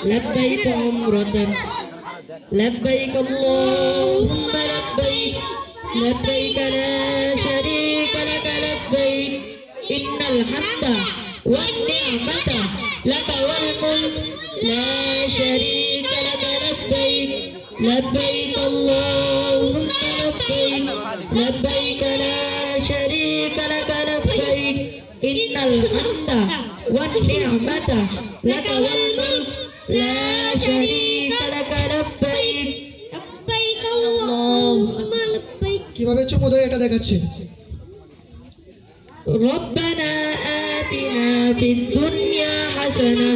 لبيك عمرة لبيك اللهم لبيك لبيك لا شريك لك لبيك إن الحمد والنعمة لك والملك لا شريك لك لبيك لبيك اللهم لبيك لبيك لا شريك لك لبيك إن الحمد والنعمة لك والملك لا شريك لك لبيك لبيك اللهم لبيك কিভাবে চুমোদয় এটা দেখাচ্ছে ربنا آتنا في الدنيا حسنة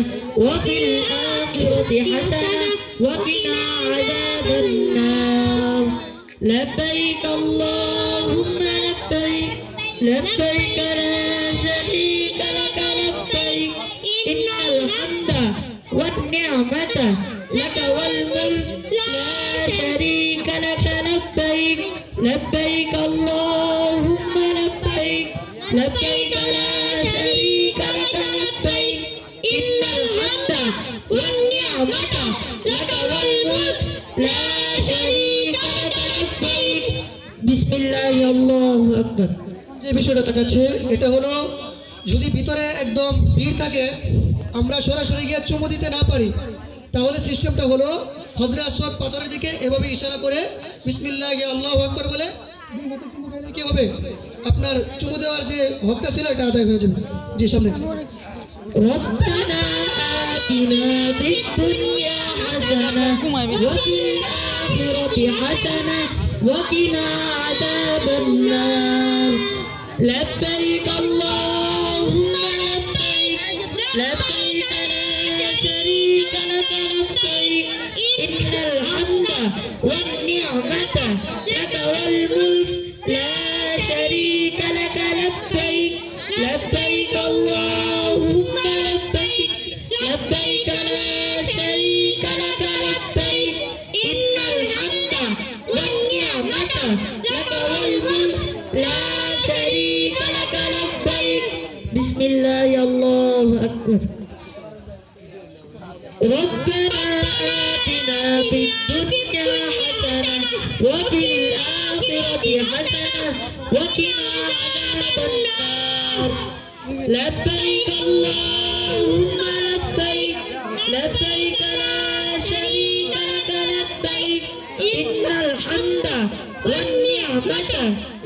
وفي الآخرة حسنة وقنا عذاب النار لبيك اللهم لبيك لبيك لا شريك لك لبيك إن الحمد والنعمة لك والملك لا شريك لك لبيك لبيك اللهم لبيك لبيك لا شريك لك لبيك إن الحمد والنعمة لك والملك لا شريك لك لبيك بسم الله الله أكبر যে বিষয়টা দেখাচ্ছে এটা হলো যদি ভিতরে একদম ভিড় থাকে আমরা সরাসরি গিয়ে চুমু দিতে না পারি তাহলে সিস্টেমটা হলো হযরত আসওয়াদ পাথরের দিকে এভাবে ইশারা করে বিসমিল্লাহি আল্লাহু আকবার বলে দুই হাতে চুমু খেলে কি হবে আপনার চুমু দেওয়ার যে হকটা ছিল এটা আদায় হয়ে যাবে জি সামনে ربنا آتنا في الدنيا حسنة وفي الآخرة حسنة وقنا عذاب النار لبيك اللهم لبيك لبيك لا شريك لك لبيك إن الحمد والنعمة لك والملك لا شريك لك لبيك لبيك اللهم لبيك لبيك لا شريك لك لبيك إن الحمد والنعمة لك والملك لا شريك لك لبيك بسم الله الله أكبر ربنا آتنا في الدنيا حسنة وفي الآخرة حسنة وقنا عذاب النار لبيك اللهم لبيك لبيك لا شريك لك لبيك إن الحمد والنعمة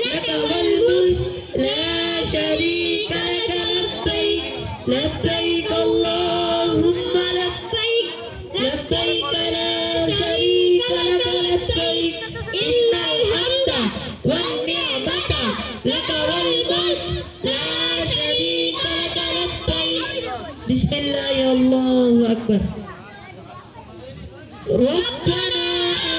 لك والملك لا شريك لك لبيك لبيك اللهم لبيك لبيك لا شريك لك لبيك إن الحمد والنعمة لك والملك لا شريك لك لبيك بسم الله الله أكبر ربنا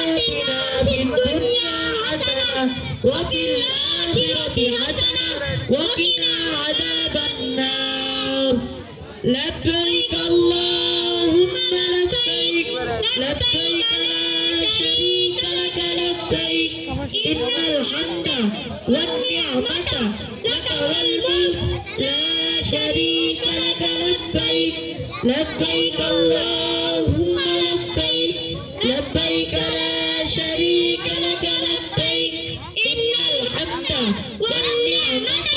آتنا في الدنيا حسنة وفي الآخرة حسنة وقنا عذاب النار لبيك اللهم لبيك لبيك لا شريك لك لبيك إن الحمد والنعمة لك والملك لا شريك لك لبيك لبيك اللهم لبيك لبيك لا شريك لك لبيك إن الحمد والنعمة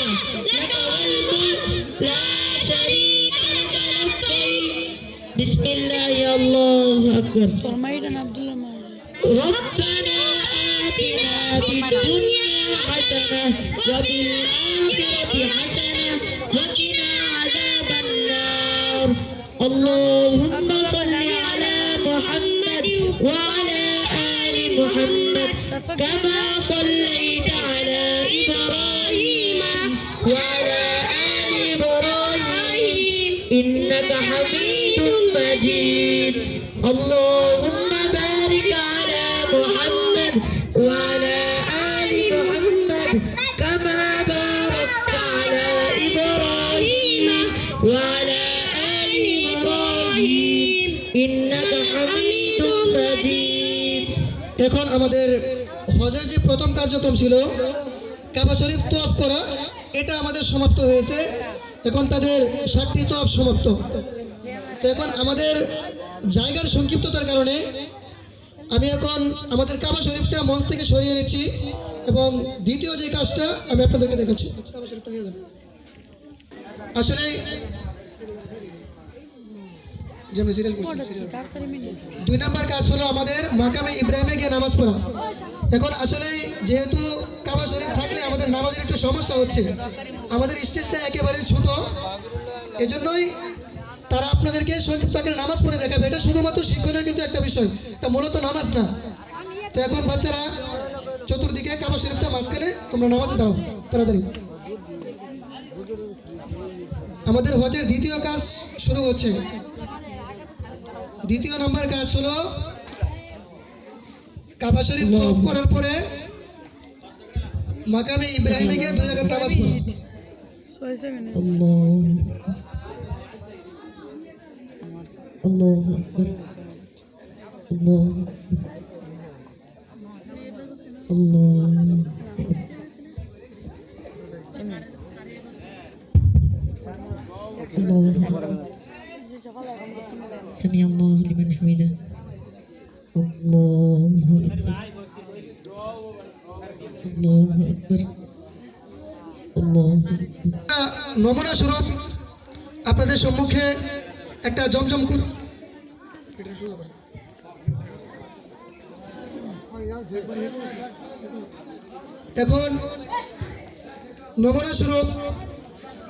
لك والملك لا شريك لك لبيك بسم الله الله أكبر ربنا آتنا في الدنيا حسنة وفي الآخرة حسنة وقنا عذاب النار اللهم صل على محمد وعلى آل محمد كما صليت على إبراهيم وعلى آل إبراهيم إنك حميد مجيد اللهم بارك على محمد وعلى آل محمد كما باركت على إبراهيم وعلى آل إبراهيم إنك حميد مجيد এখন আমাদের হজের যে প্রথম কার্যক্রম ছিল কাবা শরীফ তওয়াফ করা এটা আমাদের সমাপ্ত হয়েছে। এখন তাদের 7টি তওয়াফ সমাপ্ত। তো এখন আমাদের জায়গার সংক্ষিপ্ততার কারণে আমি এখন আমাদের কাবা শরীফটা মঞ্চ থেকে সরিয়ে নিচ্ছি এবং দ্বিতীয় যে কাজটা আমি আপনাদেরকে দেখাচ্ছি। আসলে দুই নম্বর কাজ হলো আমাদের মাকামে ইব্রাহিমে গিয়ে নামাজ পড়া। এখন আসলে যেহেতু কাবা শরীফ থাকলে আমাদের নামাজের একটু সমস্যা হচ্ছে, আমাদের স্টেজটা একেবারে ছোট, এজন্যই তারা আপনাদেরকে সংক্ষিপ্ত আকারে নামাজ পড়ে দেখাবে। এটা শুধুমাত্র শিক্ষণীয় কিন্তু একটা বিষয়, এটা মূলত নামাজ না। তো এখন বাচ্চারা চতুর্দিকে কাবা শরীফটা মাঝখানে তোমরা নামাজ দাও তাড়াতাড়ি। আমাদের হজের দ্বিতীয় কাজ শুরু হচ্ছে। দ্বিতীয় নম্বর কাজ হলো কাবা শরীফ তওয়াফ করার পরে মাকামে ইব্রাহিমে গিয়ে 2 রাকাত নামাজ পড়া। الله أكبر الله الله الله سمع الله لمن حمده الله أكبر الله أكبر الله নমুনা স্বরূপ আপনাদের সম্মুখে একটা জমজম কূপ, এখন নমুনা স্বরূপ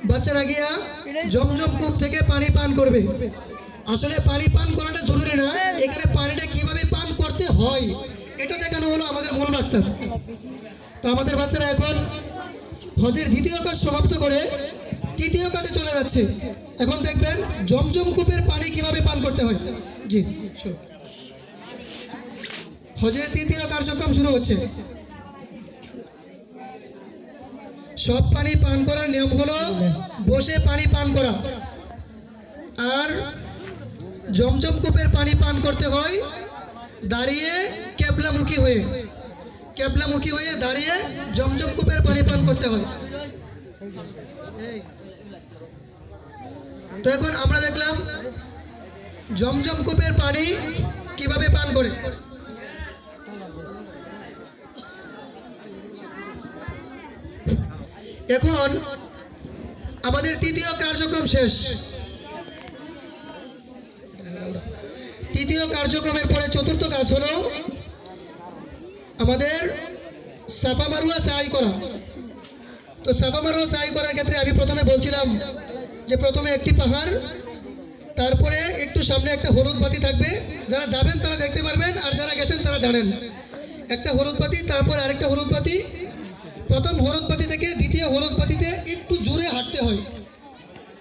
বাচ্চারা গিয়া জমজম কূপ থেকে পানি পান করবে। আসলে পানি পান করাটা জরুরি না, এখানে পানিটা কিভাবে পান করতে হয় এটা দেখানো হলো আমাদের মূল মাকসাদ। তো আমাদের বাচ্চারা এখন হজের দ্বিতীয় কাজ সমাপ্ত করে তৃতীয় কাজে চলে যাচ্ছে। এখন দেখবেন জমজম কূপের পানি কিভাবে পান করতে হয়। জি, হজের তৃতীয় কার্যক্রম শুরু হচ্ছে। সব পানি পান করার নিয়ম হলো বসে পানি পান করা, আর জমজম কূপের পানি পান করতে হয় দাঁড়িয়ে কেবলামুখী হয়ে। কেবলামুখী হয়ে দাঁড়িয়ে জমজম কূপের পানি পান করতে হয়। তো এখন আমরা দেখলাম জমজম কূপের পানি কিভাবে পান করে। এখন আমাদের তৃতীয় কার্যক্রম শেষ। তৃতীয় কার্যক্রমের পরে চতুর্থ কাজ হলো আমাদের সাফা মারওয়া সাই করা। তো সাফা মারওয়া সাই করার ক্ষেত্রে আমি প্রথমে বলছিলাম যে প্রথমে একটি পাহাড়, তারপরে একটু সামনে একটা হলুদ বাতি থাকবে, যারা যাবেন তারা দেখতে পারবেন, আর যারা গেছেন তারা জানেন। একটা হলুদ বাতি, তারপর আরেকটা হলুদ বাতি। প্রথম হলুদ বাতি থেকে দ্বিতীয় হলুদ বাতিতে একটু জোরে হাঁটতে হয়,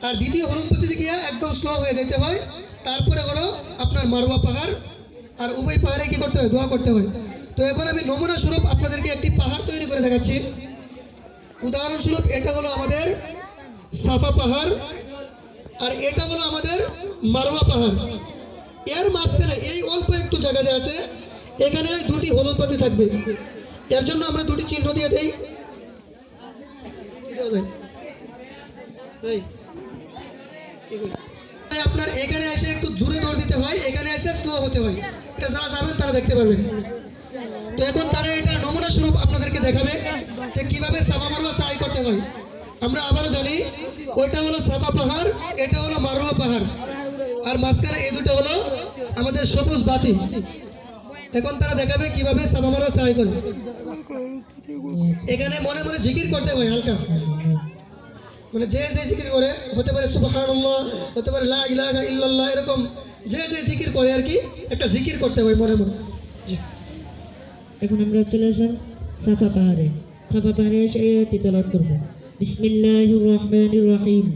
আর দ্বিতীয় হলুদ বাতিতে গিয়ে একদম স্লো হয়ে যেতে হয়। তারপরে হলো আপনার মারওয়া পাহাড়, আর উভয় পাহাড়ে কি করতে হয়, দোয়া করতে হয়। তো এখন আমি নমুনা স্বরূপ আপনাদেরকে একটি পাহাড় তৈরি করে দেখাচ্ছি। উদাহরণস্বরূপ এটা হলো আমাদের সাফা পাহাড়, আর এটা হলো আমাদের মারওয়া পাহাড়। এর মাঝখানে এই অল্প একটু জায়গা যে আছে, এখানে ওই দুটি হলুদ বাতি থাকবে। এর জন্য আমরা দুটি চিহ্ন দিয়ে দেই। আপনার এখানে এসে একটু জোরে দৌড় দিতে হয়, এখানে এসে স্লো হতে হয়। এটা যারা যাবেন তারা দেখতে পারবেন। তো এখন তারা এটা নমুনা স্বরূপ আপনাদেরকে দেখাবে যে কিভাবে সাফা মারওয়া সাই করতে হয়। আমরা আবারও জানি ওইটা হলো সাফা পাহাড়, এটা হলো মারওয়া পাহাড়, আর মাঝখানে এই দুটো হলো আমাদের সবুজ বাতি। এখন তারা দেখাবে কিভাবে সাফা মারওয়া সাই করে। এখানে মনে মনে জিকির করতে হয় হালকা, মানে যে যে জিকির করে, হতে পারে সুবহানাল্লাহ, হতে পারে লা ইলাহা ইল্লাল্লাহ, এরকম যে যে জিকির করে আর কি, একটা জিকির করতে হয় মনে মনে। জি, এখন আমরা চলে আসলাম সাফা পাহাড়ে। সাফা পাহাড়ে এসে এই আয়াতটি তেলাওয়াত করব। বিসমিল্লাহির রহমানির রহিম।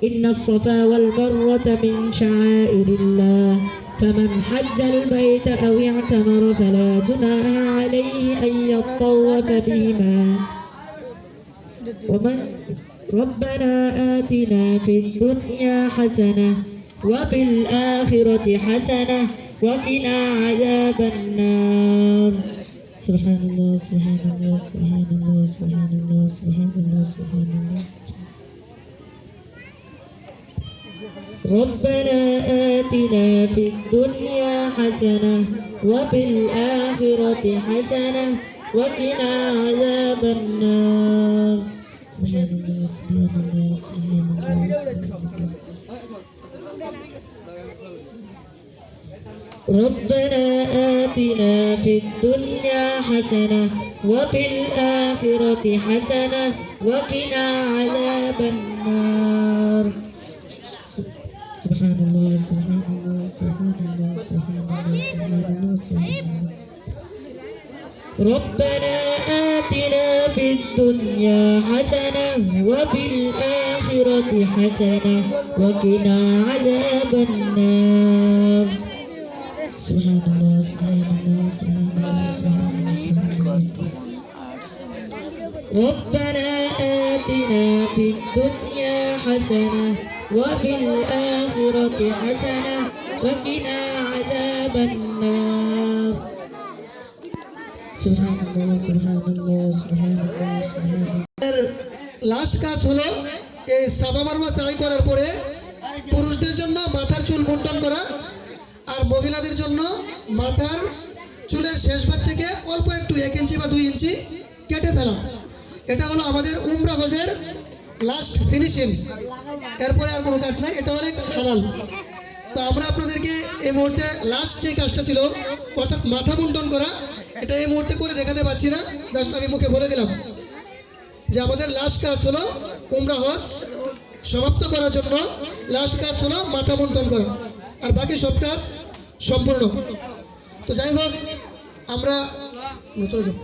ইন্নাস সাফা ওয়াল মারওয়াতা মিন শাআইরিল্লাহ ফামান হাজ্জাল বাইতা আও ইয়াতামারা ফালা জুনাহা আলাইহি আন ইয়াতাওয়াফা বিহিমা ومن ربنا آتنا في الدنيا حسنة وفي الآخرة حسنة وقنا عذاب النار. سبحان الله سبحان الله سبحان الله سبحان الله سبحان الله سبحان الله. ربنا آتنا في الدنيا حسنة وفي الآخرة حسنة وقنا عذاب النار. سبحان الله سبحان الله سبحان الله. ربنا آتنا في الدنيا حسنة وفي الآخرة حسنة وقنا عذاب النار. سبحان الله سبحان الله سبحان الله سبحان الله سبحان الله سبحان الله. ربنا آتنا في الدنيا حسنة وفي الآخرة حسنة وقنا عذاب النار. سبحان الله سبحان الله سبحان الله سبحان الله. ربنا آتنا في الدنيا حسنة وفي الآخرة حسنة وقنا عذاب النار. سبحان الله سبحان الله سبحان الله سبحان الله. লাস্ট কাজ হলো এই সাফা মারওয়া সাই করার পরে পুরুষদের জন্য মাথার চুল মুন্ডন করা, আর মহিলাদের জন্য মাথার চুলের শেষ ভাগ থেকে অল্প একটু 1 ইঞ্চি বা 2 ইঞ্চি কেটে ফেলা। এটা হলো আমাদের উমরা হজের লাস্ট ফিনিশিং। এরপরে আর কোনো কাজ নাই, এটা হলো হালাল। তো আমরা আপনাদেরকে এই মুহূর্তে লাস্ট যে কাজটা ছিল অর্থাৎ মাথা মুন্ডন করা, এটা এই মুহূর্তে করে দেখাতে পাচ্ছি না, জাস্ট আমি মুখে বলে দিলাম যে আমাদের লাস্ট কাজ হলো উমরা হজ সমাপ্ত করার জন্য লাস্ট কাজ হলো মাথা মুন্ডন করা, আর বাকি সব কাজ সম্পূর্ণ। তো যাই হোক আমরা চলে যাব।